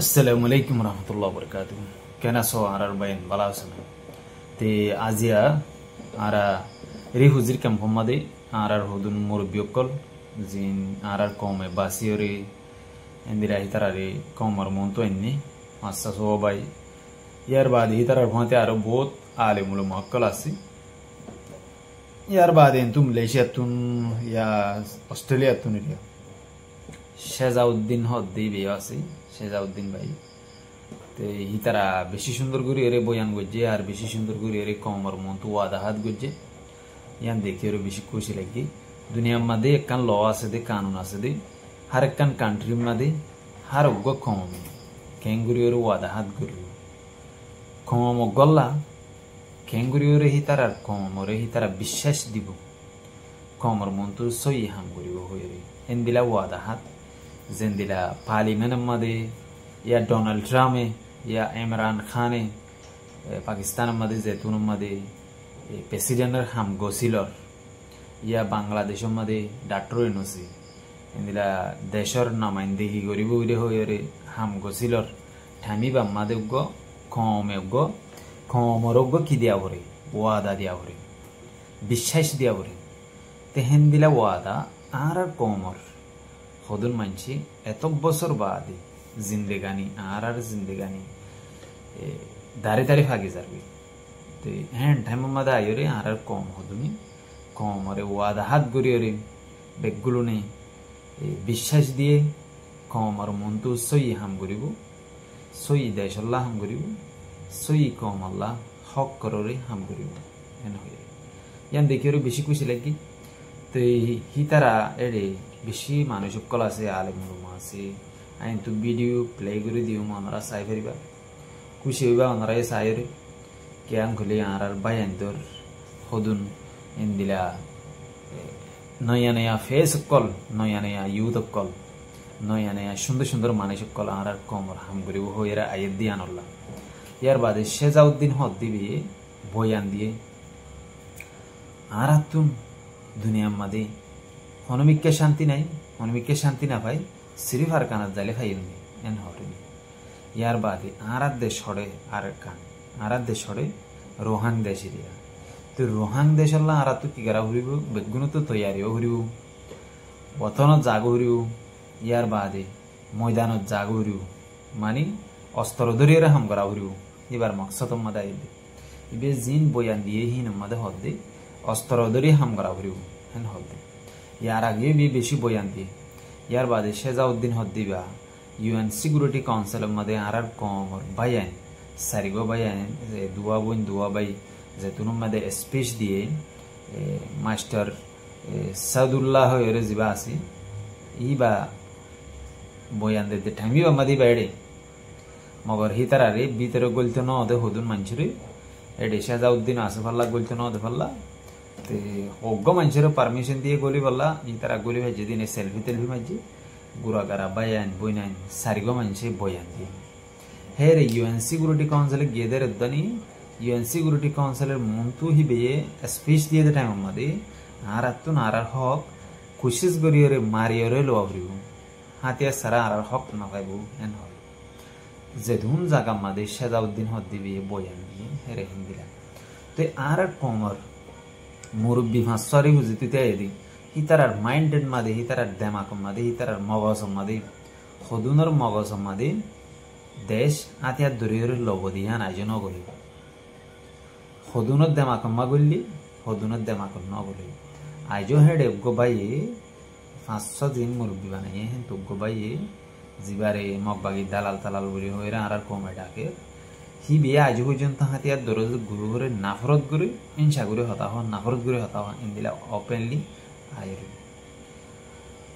আসসালামু আলাইকুম রহমতুল্লাহ বরকাতুহ। কেন আছো আর বাইন ভালো আছেন? তে আজিয়া আর রে হুজির ক্যাম্পমাদে আর হুদুন মুরব্বিয়কল জিন আর কমে বাসিয়রে এন্দিরা হিতারারে কমর মন্ত এন্নি মাসা সবাই ইয়ার বাদে হিতারার ভতে আরো বহুত আলেমুল মক্কল আছে। ইয়ার বাদে এন্তু মালয়েশিয়াতুন ইয়া অস্ট্রেলিয়াতুন এরিয়া শেজাউদ্দিন হদ্দি বে আছে শেজাউদ্দিন ভাই। তে হিতারা বেশি সুন্দর করে এরে বয়ান গজ্জে আর বেশি সুন্দর করে এরে কমর মন্তু ওয়াদাহাত গজ্জে ইয়ান দেখি এর বেশি খুশি লাগে। দুনিয়ার মাঝে একখান ল আছে দে কানুন আছে দে হার একখান কান্ট্রির মাঝে হার অজ্ঞ কমে কেঙ্গুরি ওর ওয়াদাহাত করি কম গল্লা কেঙ্গুরি ওরে হিতার আর কমরে হিতারা বিশ্বাস দিব কমর মন্তু সই হাম করিব হয়ে এন্দিলা ওয়াদাহাত যেন দিলা পার্লিমেন্টের মাঝে ইয়া ডোনাল্ড ট্রাম্পে ইয়া ইমরান খানে পাকিস্তানের মাঝে জেতুনের মাঝে প্রেসিডেন্টের হাম গছিলর ইয়া বাংলাদেশের মাঝে ডাক্তার এনসি এন্দিলা দেশের নামাইন্দেহি করিব উইরে হয়ে হাম গছিলর ঠামি বাম্মাদে উগ্গ কমে উগ্গ কমর উগ্গ কি দিয়া ভরে ওয়াদা দিয়া ভরে বিশ্বাস দিয়া ভরে তেহেন দিলা ওয়াদা আর কমর হদুন মানছি এত বছর বাদে জিন্দেগানি আর জিন্দেগানি দাঁড়ে দাঁড়ে ফাঁকি যাবি তো হ্যাঁ টাইমের মাঝে আইরে আর কম হদুনি কম আরে ওয়াদা হাত গড়িয়ে বেগগুলো নেই বিশ্বাস দিয়ে কম আর মন তো সই হাম করিব সই দেশ আল্লাহ হাম করিব সই কম আল্লাহ হক করে হাম করিব এন হয়ে ইয়ান দেখি ওর বেশি খুশি লাগি। তো হিতারা এড়ে বেশি মানুষ সকল আছে আলেম আছে আইন তো ভিডিও প্লে করে দিও ওনারা চাই ফেরিবা খুশি হইবা ওনারাই চাইরে কেয়ান খুলি আর বাইন্দর হদুন ইন্দিলা নয়া নয়া ফেস সকল নয়া নয়া ইউথ সকল নয়া নয়া সুন্দর সুন্দর মানুষ সকল আর কমর হাম করিব হইরা আয়ের দিয়ে আনল্লা। ইয়ার বাদে শেজাউদ্দিন হদ দিবি বয়ান দিয়ে আর তুম দুনিয়ার মাঝে হনমিককে শান্তি নাই হনমিককে শান্তি না ভাই সিরিফ আর কানার জালে খাইনি এন হরেনি। ইয়ার বাদে আর দেশ হরে আর কান আর দেশ হরে রোহাং দেশ এরিয়া তো রোহাং দেশ আল্লাহ আর তো কি গারা ঘুরিব বেগুনো তো তৈয়ারিও ঘুরিব বতনত জাগ ঘুরিব ইয়ার বাদে ময়দানত জাগ ঘুরিব মানে অস্ত্র ধরিয়ে হাম করা ঘুরিব এবার মকসদম মাদা এলে ইবে জিন বয়ান দিয়ে হিন মাদে হদ দে অস্ত্র ধরিয়ে হাম করা ঘুরিব হেন হদ দে। ইয়ার আগে বি বেশি বয়ান দিয়ে ইয়ার বাদে শেজাউদ্দিন হদ দিবা ইউএন সিকিউরিটি কাউন্সিলের মধ্যে আর কমর বাইয়ান সারিগো বাইয়ান যে দুয়া বোন দুয়া বাই যে তুনুর মধ্যে স্পেস দিয়ে মাস্টার সাদুল্লাহ হয়ে যাবা আছে ইবা বয়ান দিতে ঠামিবা মাদি বাইরে মগর হিতারারে ভিতরে গলতে ন দে হদুন মানুষরে এডে শেজাউদ্দিন আসে ফাল্লা গলতে ন দে ফাল্লা তে অজ্ঞ মানুষের পারমিশন দিয়ে গলি বললা তারা গলি ভাজি দিনে সেলফি টেলফি মাঝি গুড়াগারা বায়ান বইনান সারিগো মানুষে বয়ান দিয়ে হে রে ইউএন সিকিউরিটি কাউন্সিলে গিয়ে দে রদ্দানি ইউএন সিকিউরিটি কাউন্সিলের মন্তু হিবে স্পিচ দিয়ে দে টাইম মাদে আর তুন আর হক কোশিশ করিয়ে মারিয়ে লোয়া ভরিব হাতিয়া সারা আর হক না পাইব এন হয় যে ধুন জাগা মাদে শেজাউদ্দিন হদ দিবি বয়ান দিয়ে হেরে হিন্দিলা তো আর কমর মুরব্বী ভাষারি বুঝিতে এদি হিতারার মাইন্ডের মাদে হিতারার দেমাক মাদে হিতারার মগজ মাদে হদুনের মগজ মাদে দেশ আতিয়ার দরিয়র লবদিয়ান আয়োজন গলি হদুনের দেমাক মা গলি হদুনের দেমাক ন গলি আইজো হেডে গোবাইয়ে 500 দিন মুরব্বী বানাইয়ে হেন তো গোবাইয়ে জিবারে মগবাগি দালাল তালাল বলি হইরা আর কমে ডাকে হি বিয়ে আজ পর্যন্ত হাতিয়ার দরজ গুরু করে নাফরত করে ইনসা করে হতা হওয়া নাফরত করে হতা হওয়া ইন্দিলা ওপেনলি আয়ের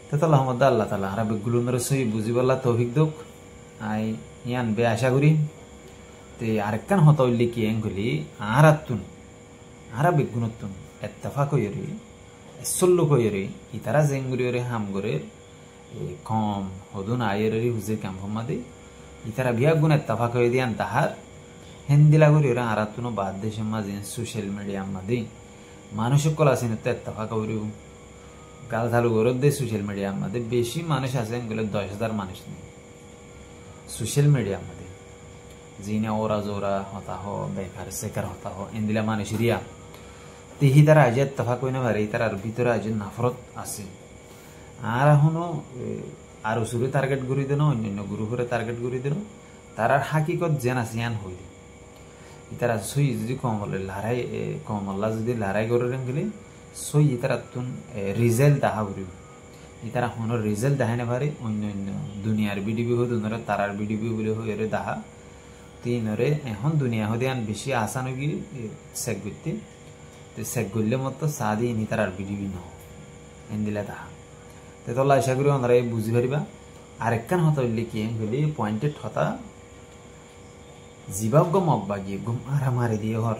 তাহলে আহমদ আল্লাহ তালা হারা বেগুলোর সহি বুঝিবাল্লা তৌফিক দোক আই ইয়ান বে আশা করি তে আরেকখান হতা উল্লি কি এন গলি আর আত্তুন হারা বেগুনতুন এত্তেফাক হইরে সল্লু কইরে ইতারা জেঙ্গুরি হাম করে কম হদুন আয়ের হুজির ক্যাম্পমাদে ইতারা বিয়া গুণ এত্তেফাক হয়ে দিয়ান তাহার হেন্দিলা করি ওরা আর তুনো বাদ দেশের মাঝে সোশ্যাল মিডিয়ার মাঝে মানুষ সকল আছেন এত্তেফাক করিব গাল ধালু গরত দে সোশ্যাল মিডিয়ার মাঝে বেশি মানুষ আছেন গেলে 10,000 মানুষ নেই सोशल मीडिया मध्ये जिने ओरा जोरा होता हो बेकार सेकर होता हो इंदिला मानुषिरिया तेही तारा आज तफाक होने भारे तारार ভিতরে आज নাফরত আছে আর এখনো আর উসুরে টার্গেট করি দেন অন্যান্য গ্রুপের টার্গেট করি দেন তারার হাকিকত জেনা সিয়ান হই ইতারা সই যদি কমল্লা যদি লড়াই করে গেলে সই ইতারা তুন রিজাল্ট দেখা করি ইতারা হনো রিজাল্ট দেখানে পারে অন্যান্য দুনিয়ার ভিডিও হদুনরে তারার ভিডিও বলে হইরে দেখা তিনরে এখন দুনিয়া হদিয়ান বেশি আসান গিরি সেক করতে তো সেক করলে মতো সাদি নি তারার ভিডিও ন এন্দিলা দেখা তো তোলা আশা করি আমরা বুঝি পারিবা আরেকখান হতা হইলে কি বলি পয়েন্টেড হতা জিবাব গম অব্বাগি গুম আরা মারি দিয়ে হর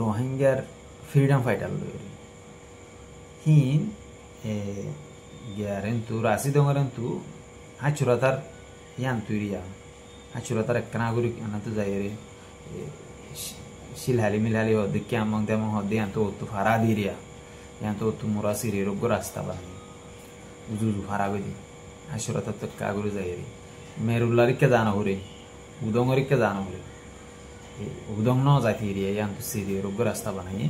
রোহিঙ্গার ফ্রিডম ফাইটার লই হিন গ্যারেন তু রাসি দঙ্গরেন তু হাচুরাতার ইয়ান তুইরিয়া হাচুরাতার একখান আগুরি আনাতো যাই রে শিলহালি মিলহালি হদ্দিকে আমং তেমন হদ্দি ইয়ান তো ফারা দিরিয়া ইয়ান তো মোরা সিরি রোগ্য রাস্তা বানি উজু ফারা গদি হাচুরাতার তো কাগুরি যাই রে মেরুল্লারিকে জানা হরে উদংরিকে জানা হরে উদং ন যাইতে এরিয়া ইয়ান তো সিরি রোগ্য রাস্তা বানাই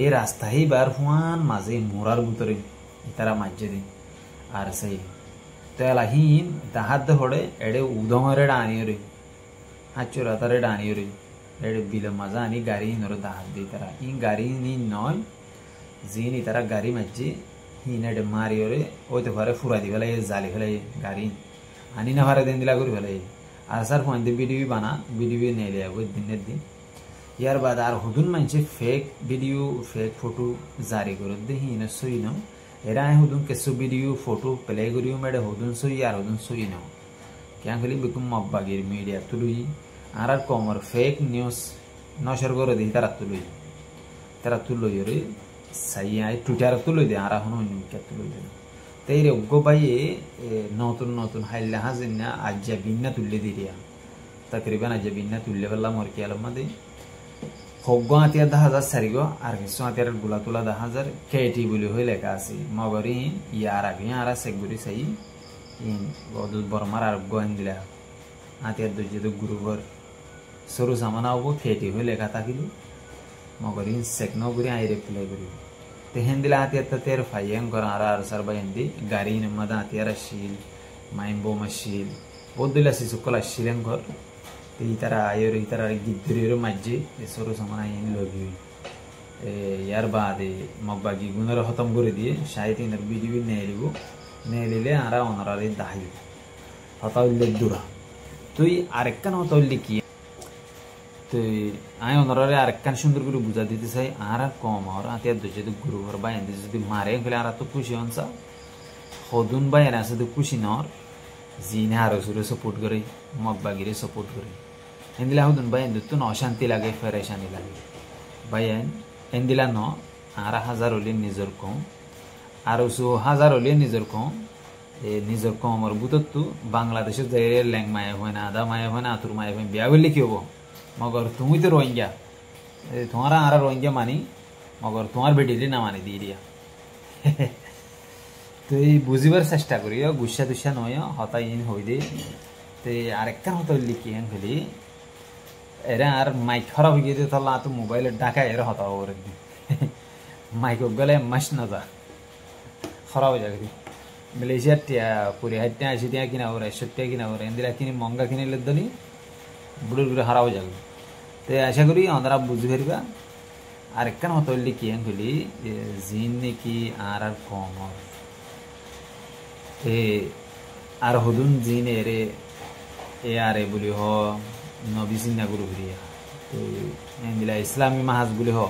এই রাস্তা হি বার হুয়ান মাঝে মোরার ভিতরে ইতারা মাঝে দিন আর সেই তেলা হিন তাহাদ হড়ে এডে উদংরে ডানিরে হাচুরাতারে ডানিরে এডে বিল মজা আনি গাড়ি নর দাহাদ দি তারা ইন গাড়ি নি নয় জিন ইতারা গাড়ি মাঝে হিন এডে মারিরে ওইতে পারে ফুরা দি ফেলাই জালি ফেলাই গাড়ি আনি না পারে দেন দিলা করে ফেলাই আর স্যার ফোন দি ভিডিও নেলে ওই দিনের দিন ইয়ার বাদ আর হুদুন মানছে ফেক ভিডিও ফেক ফটো জারি করে দে হিন সই নাও এরা হুদুন কেসু ভিডিও ফটো প্লে করিও মেডে হুদুন সই আর হুদুন সই নাও ক্যাং খালি বিকুম মব্বাগির মিডিয়া তুলুই আর কমর ফেক নিউজ নশর করে দি তারা তুলুই রে সাইয়া টুইটার তুলুই দে আর হনো নিউকে তুলুই দে তেরে গো বাইয়ে নতুন হাইলা হাজিনা আজ্জা বিন্না তুললে দিরিয়া তকরিবান আজ্জা বিন্না তুললে বললা মর কি আলম মধ্যে হগ্গ আতিয়া 10,000 সারিগো আর কিছু আতিয়ার গুলা তুলা 10,000 কেটি বলি হই লেখা আছে মগরি ইয়ার আগে আর সেগুরি সাই ইন বদুত বরমার আর গোয়েন দিলা আতিয়ার দুজে তো গুরুবর সরু সামানা হবো কেটি হই লেখা থাকিল মগরি সেকনো গুরি আই রিপ্লাই করি তেহেন দিলা আতিয়ার তো তের ফাইয়েন কর আর সারবা হিন্দি গাড়ি নমদা আতিয়ার শিল মাইম্বো মশিল বদুলা সিসুকলা শিলেন ঘর ইতারা আয়ের ইতারা গিদ্দুরের মাঝে সরু সমানা ইন লবি ইয়ার বাদে মব্বাগি গুণের খতম করে দিয়ে সাহিত্য ইনার ভিডিও নেলিলে আরা অনারারে দাহাই হতা উল্লে দূরা তুই আরেকখান হতা উল্লে কি তুই আয় অনারারে আরেকখান সুন্দর করে বুঝা দিতে চাই আর কম আর আতিয়ার দুজে তো গুরু ঘর বাই যদি মারে ফেলে আর তো খুশি হনসা হদুন বাই এরা শুধু খুশি নর জিনে আরো সুরে সাপোর্ট করে মব্বাগিরে সাপোর্ট করে এন্দিলা হুদুন বাই এন্দু ন অশান্তি লাগে ফেরেশানি লাগে বাইন এন্দিলা ন আর হাজার হলে নিজের কম আর হাজার হলে নিজের কম নিজের কমর বুতত্তু বাংলাদেশের যে ল্যাং মায়ে হয় না আদা মায়ে হয় না আতুর মায়ে হয় বিয়া করলে কি হবো মগর তুমি তো রোহিঙ্গা তোমার আর রোহিঙ্গা মানি মগর তোমার বেটিলে না মানি দিয়ে দিয়া তুই বুঝিবার চেষ্টা করিও গুসা টুসা নয় হতা ইন হই দে তে আরেকখান হতা হইলে কি হেন খেলি এরা আর মাইক খারাপ হয়ে গিয়ে তাহলে তো মোবাইলের ডাকা এরা হতা ওর একদিন মাইক গেলে মাস না যা খারাপ হয়ে যাবে মালয়েশিয়ার টিয়া পুরি হাইটে 80 টাকা কিনা ওর 60 টাকা কিনা ওর এন্দিরা কিনে মঙ্গা কিনে দনি বুড়ুর বুড়ে খারাপ হয়ে যাবে তো আশা করি আমরা বুঝি পারিবা আরেকখান হতা হইলে কি হেন খেলি জিন নাকি আর কম আর হদুন জিন এরে এ আরে বলি হ নবী চিন্না গুরু ঘুরিয়া তো এন্দিলা ইসলামী মাহাজ বলি হ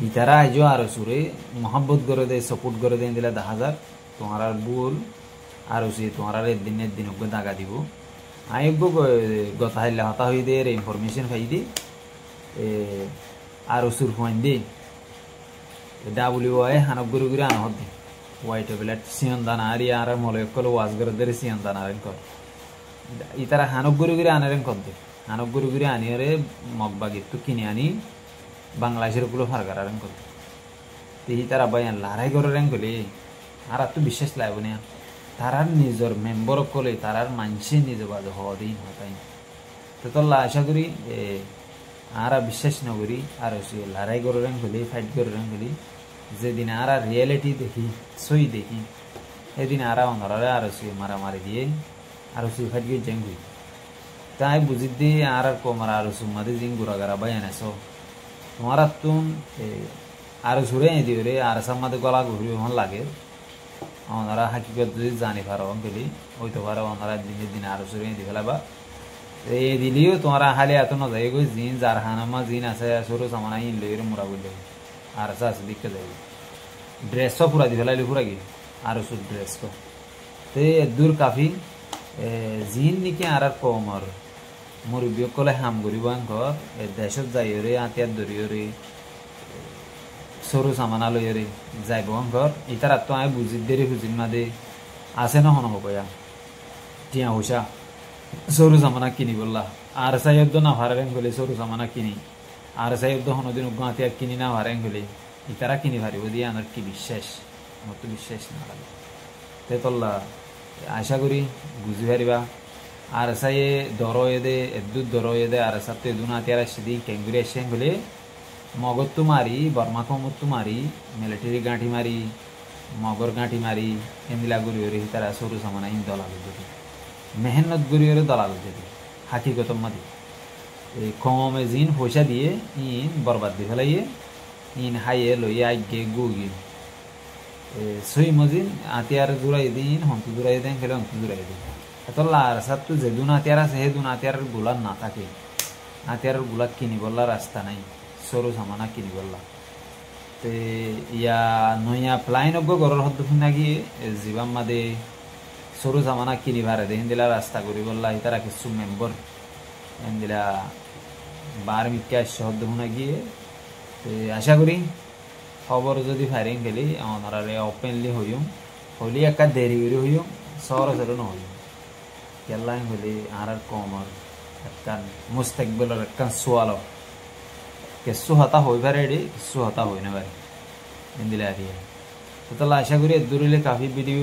ইতারা আইজো আর সুরে মোহাম্মত করে দে সাপোর্ট করে দে এন্দিলা 10,000 তোমার আর বুল আর সে তোমার আর দিন দাগা দিব আয়োগ্য গতা হাইলা হতা হই দে ইনফরমেশন পাই দে আর সুর phone they W I হানক Guru গুরি আনহদ they white বেলাট সিয়ন দানা আর ইয়ার মলয়কল ওয়াজ করে দে সিয়ন দানা রেন কর ইতারা হানক গুরু গুরি আনারেন কর দে হানক গুরু গুরি আনিরে মগবাগি তো কিনে আনি বাংলাদেশের গুলো ফারগারারেন কর তে ইতারা বায়ান লড়াই করে রেন গলি আর তো বিশ্বাস লাগবে না তারার নিজের মেম্বার কলে তারার মানুষে নিজে বাদ হওয়া দিন হতাই তো তোল্লা আশা করি আরা বিশ্বাস নগরী আর লড়াই করেন হলে ফাইট করেন হলে যেদিন আরা রিয়েলিটি দেখি সই দেখি এদিন আরা অনরারে আর মারামারি দিয়ে আর ফাইট গিয়ে জেঙ্গুই তাই বুঝি দিয়ে আর কমারা আর সুমাদি জিং গুড়াগারা বাই আনেছো তোমার তুম আর সুরে দিও রে আর সামাদে গলা ঘুরি হন লাগে ওনারা হাকিকত যদি জানি পারো গেলি হইতে পারো ওনারা দিনের দিন আরো সুরে দি ফেলাবা এই দিলিও তোমরা হালে এত না যাই গই জিন যার হানামা জিন আছে সরু সামানা ইন লইর মুরা বললে আর আছে দিকে যাই ড্রেস পুরা দি ফেলাইলে পুরা কি আর সু ড্রেস তো তে দূর কাফি জিন নিকে আর কম আর মুরব্বী কলে হাম করিব ঘর দেশত যাই রে আতিয়ার ধরিও রে সরু সামানা লই রে যাইব ঘর ইতার তো আমি বুঝি দেরি বুঝিন মাদে আছে না হন হবয়া টিয়া হুসা সরু সামানা কিনি বললা আর সাইয়দ না ভারেন গলে সরু সামানা কিনি আর সাইয়দ হনদিন গাঁতিয়া কিনি না ভারেন গলে ইতারা কিনি ভারিব দিয়ে আমার কি বিশ্বাস আমার তো বিশ্বাস না লাগে তে তোল্লা আশা করি বুঝি পারিবা আর সাইয়ে দরয়ে দে এদ্দুত দরয়ে দে আর সাথে দুনা তিয়ারা সিদি কেঙ্গুরি এসেন গলে মগত্তু মারি বর্মা কমত্তু মারি মিলিটারি গাঁঠি মারি মগর গাঁঠি মারি এমদিলা গুড়ি তারা সরু সামানা ইন দলাল যদি মেহনত গুড়ি দলাল যদি হাকিগত মাদি এই কমে জিন পয়সা দিয়ে ইন বরবাদ দিয়ে ফেলাইয়ে ইন হাইয়ে লইয়ে আগে গুগিন সই মজিন আতিয়ার জুড়াই দিন হন্তু জুড়াই দেন খেলে হন্তু জুড়াই দিন এতলা আর সাতু যে দুন আতিয়ার আছে হে দুন আতিয়ার গুলার না থাকে আতিয়ার গুলা কিনি বললা রাস্তা নাই সরু সামানা কিনি বললা তে ইয়া নইয়া প্লাইন অজ্ঞ গরর হদ্দ নাকি জীবাম মাদে সরু সামানা কিনি ভারে দে হিন্দিলা রাস্তা করি বললা ইতারা কিছু মেম্বর হিন্দিলা বার মিক্কা শব্দ শুনা গিয়ে আশা করি খবর যদি ফায়ারিং খেলি আমরা ওপেনলি হইম হলি একটা দেরি করে হইম সর সর নহইম কেলাই হলি আর কম আর একটা মুস্তাকবিলের একটা সোয়াল কিছু হতা হই পারে রে কিছু হতা হই না পারে ইন্দিলা দিয়ে তো তাহলে আশা করি দূরিলে কাফি ভিডিও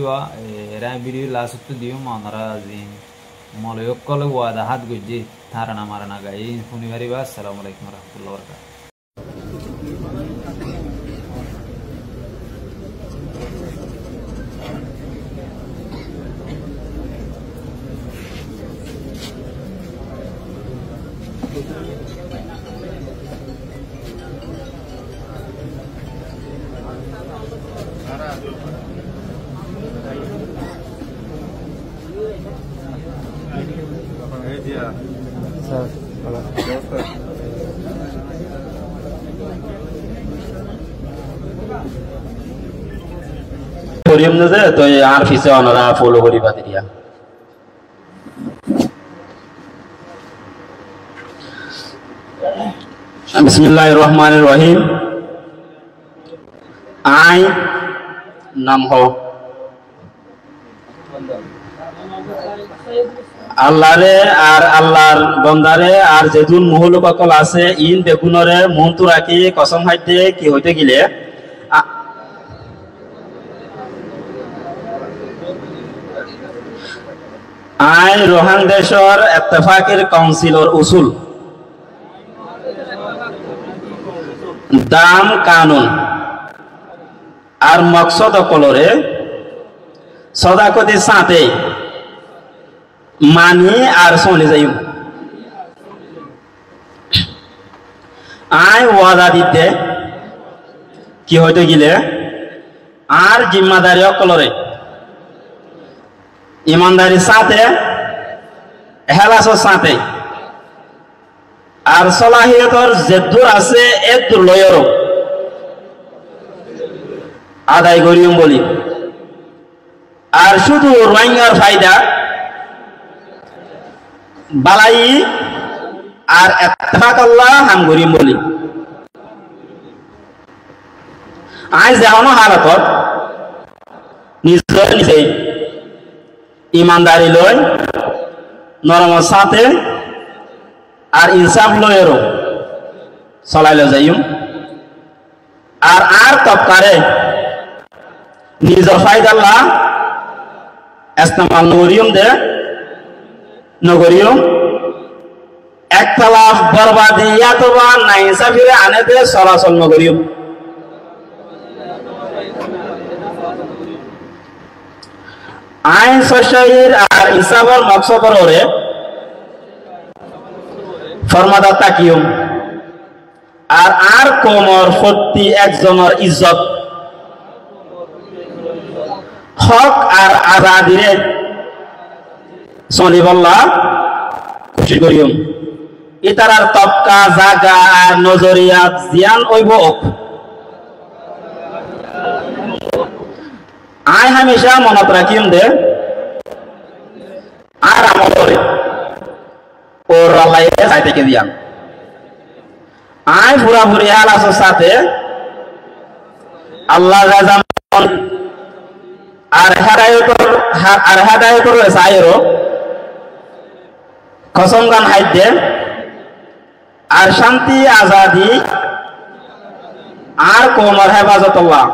এরা ভিডিও লাস্ট দিও আমরা জিন মলয়ক কলে ওয়াদা হাত গুজি ধারণা মারানা গাই শুনি পারিবা আসসালামু আলাইকুম রাহমাতুল্লাহি ওয়া বারাকাতুহু করিম না যে তো আর পিছে ওনারা ফলো করিবা দিয়া বিসমিল্লাহির রহমানির রহিম আই নাম হো আল্লাহরে আর আল্লাহর বন্দারে আর যেদুন মহল বাকল আছে ইন বেগুনরে মন্তু রাখি কসম হাইতে কি হইতে গিলে আই রোহান দেশর ইত্তেফাকের কাউন্সিলর উসুল দাম কানুন আর মকসদ কলরে সদাকতি সাথে মানি আর চলে যাই আই ওয়াদা দিতে কি হইতে গিলে আর জিম্মাদারি কলরে ईमानदारी साथे हेलासर साथे আর সলাহিয়তর যেদুর আছে এদুর লয়রো আদায় করিম বলি আর শুধু রোহিঙ্গার ফায়দা বালাই আর ইত্তেফাক আল্লাহ হাম করিম বলি আজ যেমন হালতত নিজে নিজে ईमानदारी लय नरम साथे আর ইনসাফ লয়েরও চলাইলে যাইম আর তপকারে নিজের ফায়দাল্লাহ ইস্তেমাল নগরিয়ম দে নগরিয়ম একতলাফ বরবাদিয়াত বা নাইসাফিরে আনে দে সরাসল নগরিয়ম আইন সশাইর আর ইসাবর মকসদর ওরে ফরমাদা তাকিয়ম আর কোমর প্রতি একজনের ইজ্জত হক আর আজাদিরে সলিবল্লা খুশি করিয়ম ইতারার তবকা জাগা আর নজরিয়াত জিয়ান ওইব আই হামেশা মনত রাখিম দে আর আমরে ওর রালাইয়ে যাই থেকে দিয়াম আই পুরাপুরি আলাসের সাথে আল্লাহ রাজা আর হেদায়েতর সাইরো কসম গান হাইদে আর শান্তি আজাদি আর কোমর হেফাজতুল্লাহ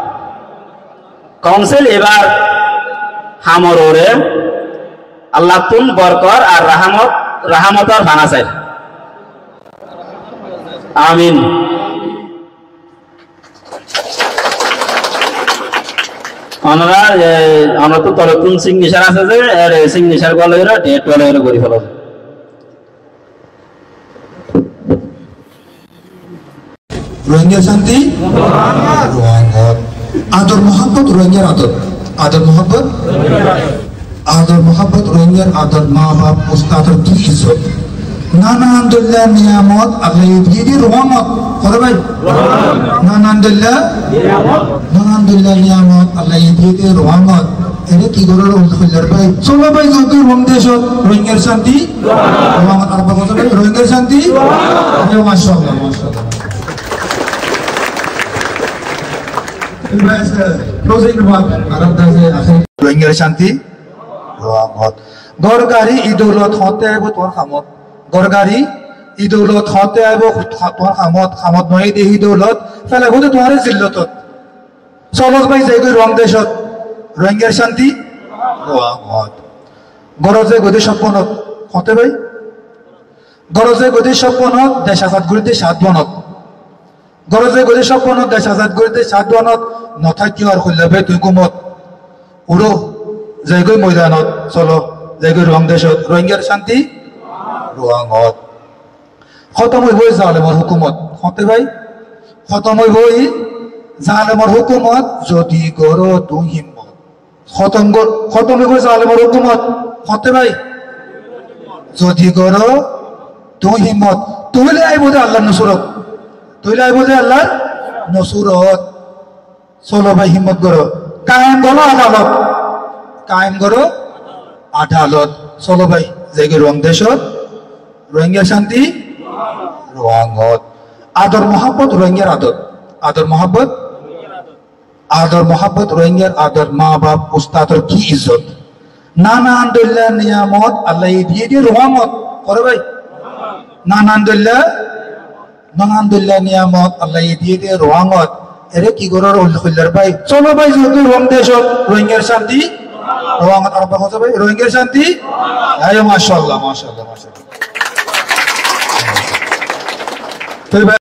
কাউন্সিল এবার হামর ওরে আল্লাহ তুন বরকর আর রাহমতর ভাঙা চাই আমিন আমরা তো তলতুন সিগনেচার আছে যে এর সিগনেচার গলের ডেট গলের করি ফেলো রোহিঙ্গা শান্তি আদর মোহাম্মত রোহিঙ্গার আদর মোহাম্মত রোহিঙ্গার আদর মা বাপ উস্তাদের কি ইজ্জত নানা আলহামদুলিল্লাহ নিয়ামত আল্লাহ দিয়ে রহমত করে ভাই নানা আলহামদুলিল্লাহ নিয়ামত আল্লাহ দিয়ে রহমত এটা কি করে হইলার ভাই চলো ভাই যত রোম দেশ রোহিঙ্গার শান্তি রহমত আর কথা ভাই রোহিঙ্গার শান্তি মাশাআল্লাহ মাশাআল্লাহ রোহিঙ্গার শান্তি গড়গাড়ি ইদৌলত হতে আইব তোর খামত গড়গাড়ি ইদৌলত হতে আইব তোর খামত নয় দে ইদৌলত ফেলে গোতে তোমার জিল্লতত চলত ভাই যাই গই রং দেশত রোহিঙ্গার শান্তি গরজে গদি সপনত হতে ভাই গরজে গদি সপনত দেশ আজাদ করিতে 7 বনত গরজে গদি সপনত দেশ আজাদ করিতে 7 বনত নথাকি আর খুলবে তুই কুমত উড়ো যাই গই ময়দানত চলো যাই গই রং দেশত রোহিঙ্গার শান্তি রোয়াঙত খতম হইব জালেমর হুকুমত হতে ভাই খতম হইব জালেমর হুকুমত যদি গর তুই হিম্মত খতম হইব জালেমর হুকুমত হতে ভাই যদি গর তুই হিম্মত তুইলে আইব দে আল্লাহর নসরত তুইলে আইব দে আল্লাহর নসরত চলো ভাই হিম্মত করো কায়েম করো আদালত কায়েম করো আদালত চলো ভাই যাই রং দেশত রোহিঙ্গা শান্তি রোয়াঙত আদর মোহাম্মত রোহিঙ্গার আদর মোহাম্মত রোহিঙ্গার আদর মা বাপ উস্তাদর কি ইজ্জত নানা আলহামদুলিল্লাহ নিয়ামত আল্লাহ দিয়ে রহমত করে ভাই নানা আলহামদুলিল্লাহ নিয়ামত আল্লাহ দিয়ে রহমত এরে কি করার হইলার ভাই চলো ভাই যত রং দেশত রোহিঙ্গার শান্তি রোয়াঙত আর কথা ভাই রোহিঙ্গার শান্তি মাশাআল্লাহ মাশাআল্লাহ মাশাআল্লাহ